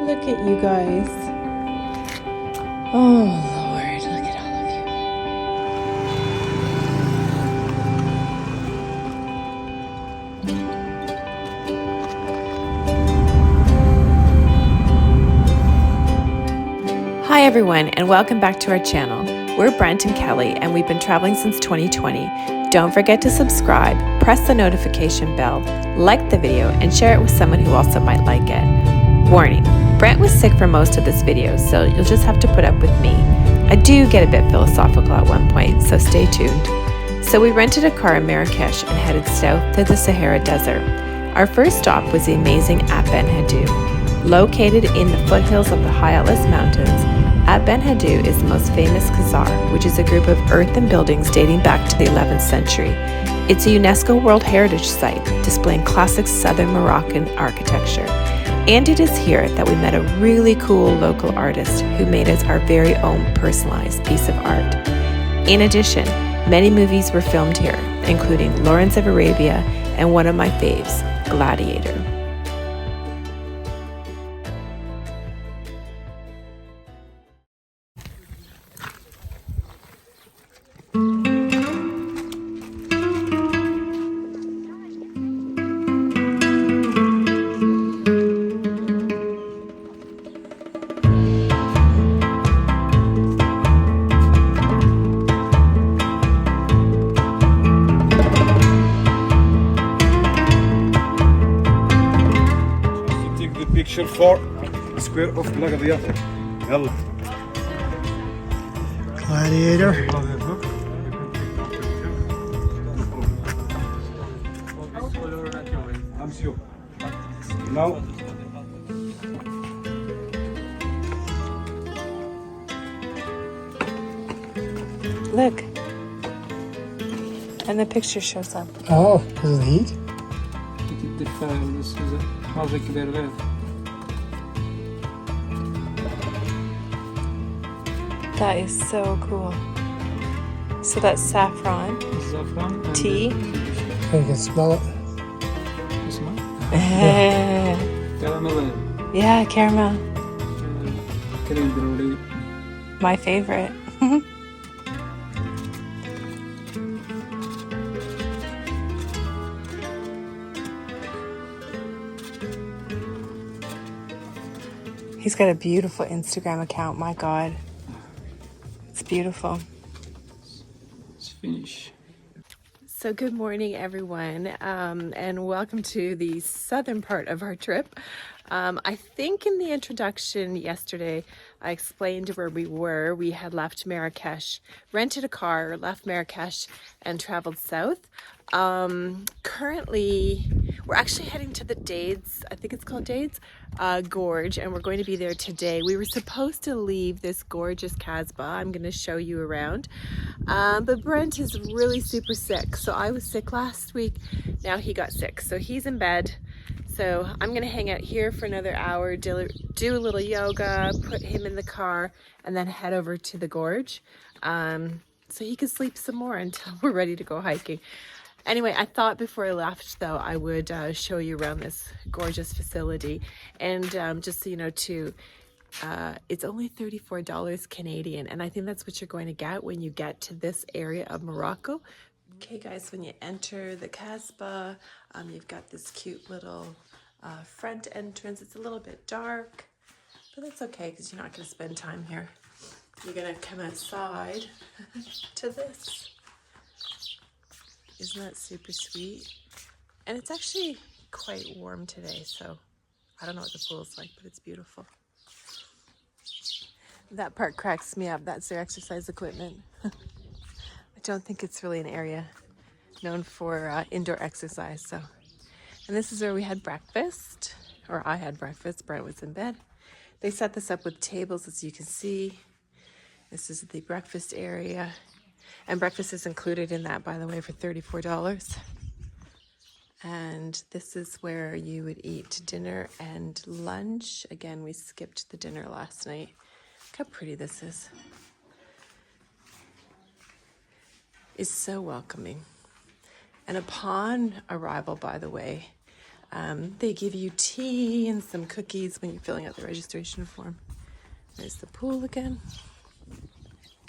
Look at you guys. Oh, Lord, look at all of you. Hi, everyone, and welcome back to our channel. We're Brent and Kelly, and we've been traveling since 2020. Don't forget to subscribe, press the notification bell, like the video, and share it with someone who also might like it. Warning, Brent was sick for most of this video, so you'll just have to put up with me. I do get a bit philosophical at one point, so stay tuned. So we rented a car in Marrakech and headed south to the Sahara Desert. Our first stop was the amazing Ait Benhaddou. Located in the foothills of the High Atlas Mountains, Ait Benhaddou is the most famous kasbah, which is a group of earthen buildings dating back to the 11th century. It's a UNESCO World Heritage Site, displaying classic southern Moroccan architecture. And it is here that we met a really cool local artist who made us our very own personalized piece of art. In addition, many movies were filmed here, including Lawrence of Arabia and one of my faves, Gladiator. Picture for square of Gladiator. Yalla. Gladiator. I'm sure. Now. Look. And the picture shows up. Oh, because of the heat? That is so cool. So that's saffron, tea. You can smell it. Yeah, caramel. My favorite. He's got a beautiful Instagram account, my God. It's beautiful. It's finished. So good morning, everyone, and welcome to the southern part of our trip. I think in the introduction yesterday, I explained where we were. We had left Marrakech, rented a car, left Marrakech, and traveled south. Currently, we're actually heading to the Dades, I think it's called Dades, Gorge, and we're going to be there today. We were supposed to leave this gorgeous kasbah. I'm going to show you around. But Brent is really super sick. So I was sick last week. Now he got sick. So he's in bed. So I'm going to hang out here for another hour, do a little yoga, put him in the car, and then head over to the gorge. So he can sleep some more until we're ready to go hiking. Anyway, I thought before I left, though, I would show you around this gorgeous facility. And just so you know, too, it's only $34 Canadian. And I think that's what you're going to get when you get to this area of Morocco. Okay, guys, when you enter the kasbah, you've got this cute little front entrance. It's a little bit dark, but that's okay because you're not going to spend time here. You're going to come outside to this. Isn't that super sweet? And it's actually quite warm today, so I don't know what the pool's like, but it's beautiful. That part cracks me up. That's their exercise equipment. I don't think it's really an area known for indoor exercise. So, and this is where we had breakfast, or I had breakfast. Brent was in bed. They set this up with tables, as you can see. This is the breakfast area. And breakfast is included in that, by the way, for $34. And this is where you would eat dinner and lunch. Again, we skipped the dinner last night. Look how pretty this is. It's so welcoming. And upon arrival, by the way, They give you tea and some cookies when you're filling out the registration form. There's the pool again.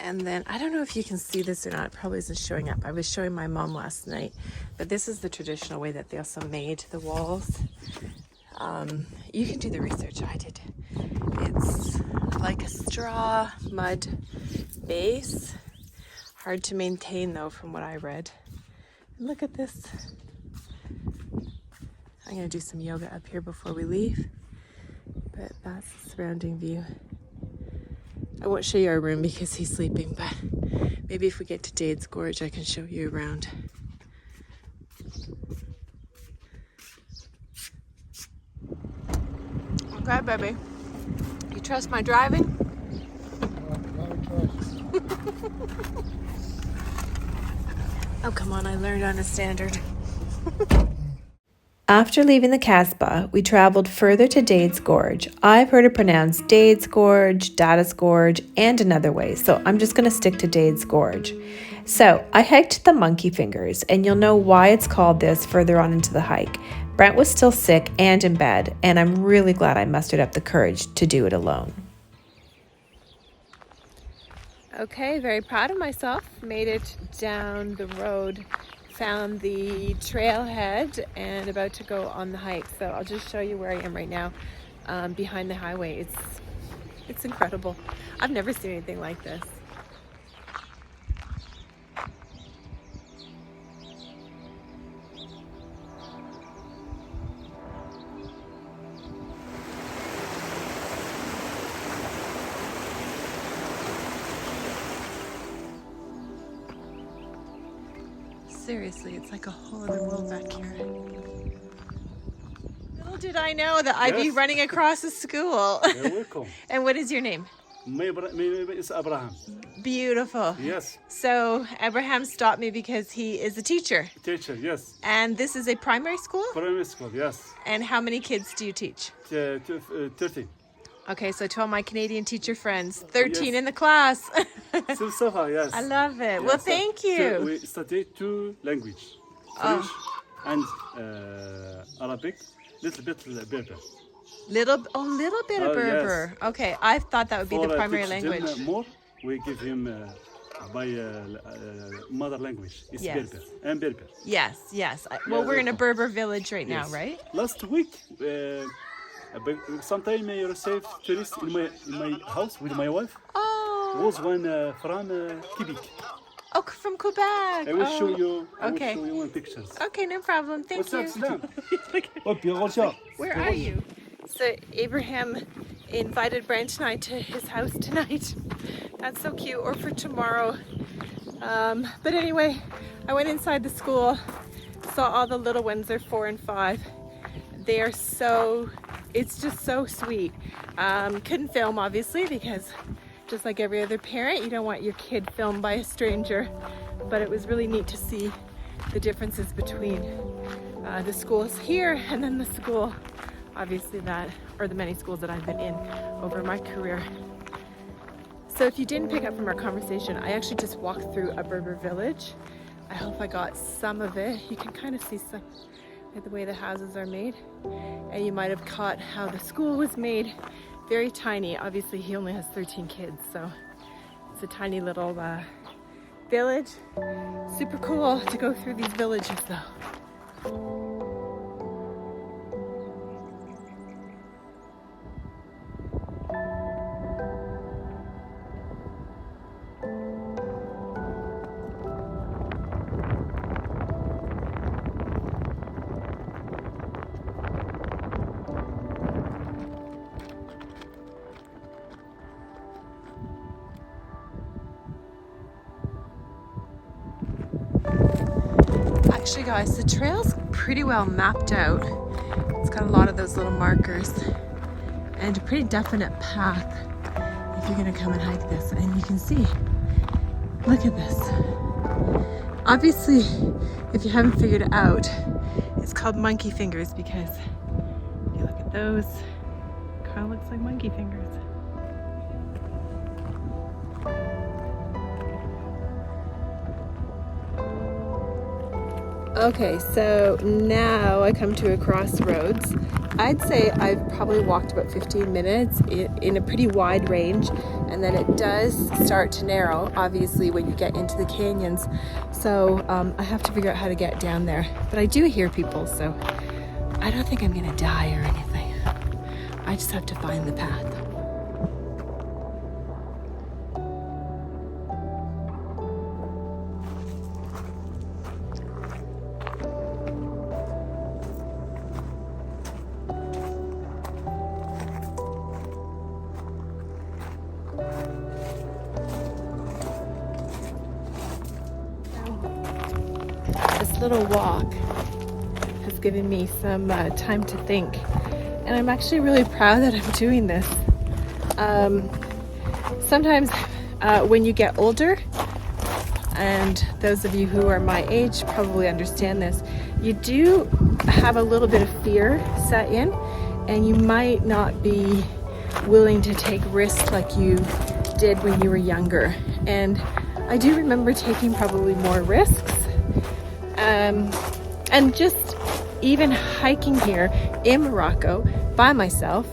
And then, I don't know if you can see this or not, it probably isn't showing up. I was showing my mom last night, but this is the traditional way that they also made the walls. You can do the research, I did. It's like a straw mud base. Hard to maintain though, from what I read. And look at this. I'm gonna do some yoga up here before we leave, but that's the surrounding view. I won't show you our room because he's sleeping, but maybe if we get to Dade's Gorge, I can show you around. Okay, baby. You trust my driving? Oh, come on, I learned on a standard. After leaving the kasbah, we traveled further to Dade's Gorge. I've heard it pronounced Dade's Gorge, Dada's Gorge, and another way, so I'm just going to stick to Dade's Gorge. So I hiked the Monkey Fingers, and you'll know why it's called this further on into the hike. Brent was still sick and in bed, and I'm really glad I mustered up the courage to do it alone. Okay, very proud of myself. Made it down the road. Found the trailhead and about to go on the hike. So I'll just show you where I am right now, behind the highway. It's incredible. I've never seen anything like this. Seriously, it's like a whole other world back here. Little did I know that I'd be running across a school. You're welcome. And what is your name? My name is Abraham. Beautiful. Yes. So Abraham stopped me because he is a teacher. Teacher, yes. And this is a primary school? Primary school, yes. And how many kids do you teach? 30. Okay, so to all my Canadian teacher friends, 13 Yes. in the class. So far, yes. I love it. Yes, Well, thank you. We study two languages, Oh. French and Arabic, little bit Berber. Little bit of Oh, yes. Berber. Okay, I thought that would be the primary teach them, language. more, we give him by mother language. It's Yes. Berber and Berber. Yes. Well, we're in a Berber village right now, Yes. right? Last week, sometime I received tourists in my house with my wife. Oh, Was one from Quebec. oh, from Quebec. I will Oh. show you. I Okay. will show you in pictures. Okay, no problem. Thank What's up, you. Salam? Where are you? So Abraham invited Brent and I to his house tonight. That's so cute. Or for tomorrow. But anyway, I went inside the school, saw all the little ones. They're 4 and 5. They are so, it's just so sweet. Couldn't film obviously because just like every other parent, you don't want your kid filmed by a stranger. But it was really neat to see the differences between the schools here and then the school, obviously or the many schools that I've been in over my career. So if you didn't pick up from our conversation, I actually just walked through a Berber village. I hope I got some of it. You can kind of see some of the way the houses are made. And you might have caught how the school was made. Very tiny. Obviously he only has 13 kids, so it's a tiny little village. Super cool to go through these villages though. Actually guys, the trail's pretty well mapped out. It's got a lot of those little markers and a pretty definite path if you're gonna come and hike this. And you can see, look at this. Obviously, if you haven't figured it out, it's called monkey fingers because if you look at those, it kind of looks like monkey fingers. Okay, so now I come to a crossroads. I'd say I've probably walked about 15 minutes in a pretty wide range, and then it does start to narrow, obviously, when you get into the canyons. So I have to figure out how to get down there. But I do hear people, so I don't think I'm gonna die or anything. I just have to find the path. This little walk has given me some time to think, and I'm actually really proud that I'm doing this. Sometimes when you get older, and those of you who are my age probably understand this, you do have a little bit of fear set in, and you might not be willing to take risks like you did when you were younger. And I do remember taking probably more risks. And just even hiking here in Morocco by myself.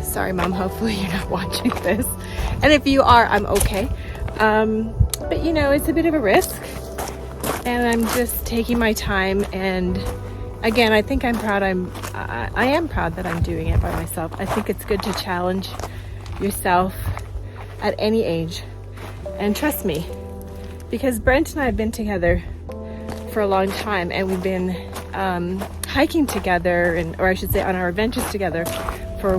Sorry, Mom, hopefully you're not watching this. And if you are, I'm okay. But you know, it's a bit of a risk. And I'm just taking my time. And again, I think I'm proud. I am proud that I'm doing it by myself. I think it's good to challenge yourself at any age. And trust me, because Brent and I have been together for a long time, and we've been hiking together, or I should say on our adventures together for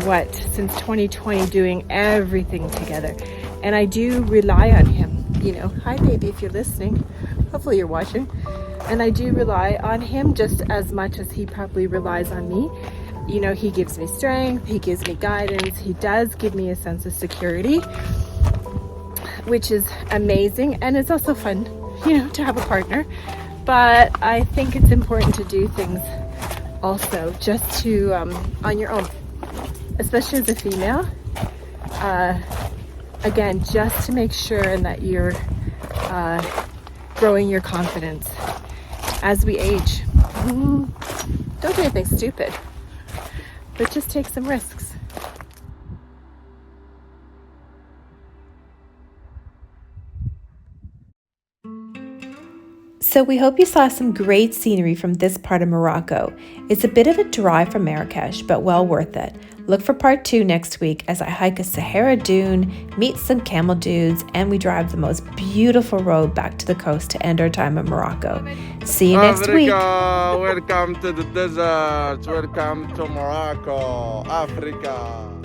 since 2020, doing everything together. And I do rely on him, you know. Hi baby, if you're listening, hopefully you're watching. And I do rely on him just as much as he probably relies on me. You know, he gives me strength, he gives me guidance, he does give me a sense of security, which is amazing. And it's also fun, you know, to have a partner. But I think it's important to do things also just to on your own, especially as a female. Again, just to make sure that you're growing your confidence as we age. Don't do anything stupid, but just take some risks. So we hope you saw some great scenery from this part of Morocco. It's a bit of a drive from Marrakech, but well worth it. Look for part 2 next week as I hike a Sahara dune, meet some camel dudes, and we drive the most beautiful road back to the coast to end our time in Morocco. See you next week. Welcome to the desert. Welcome to Morocco, Africa.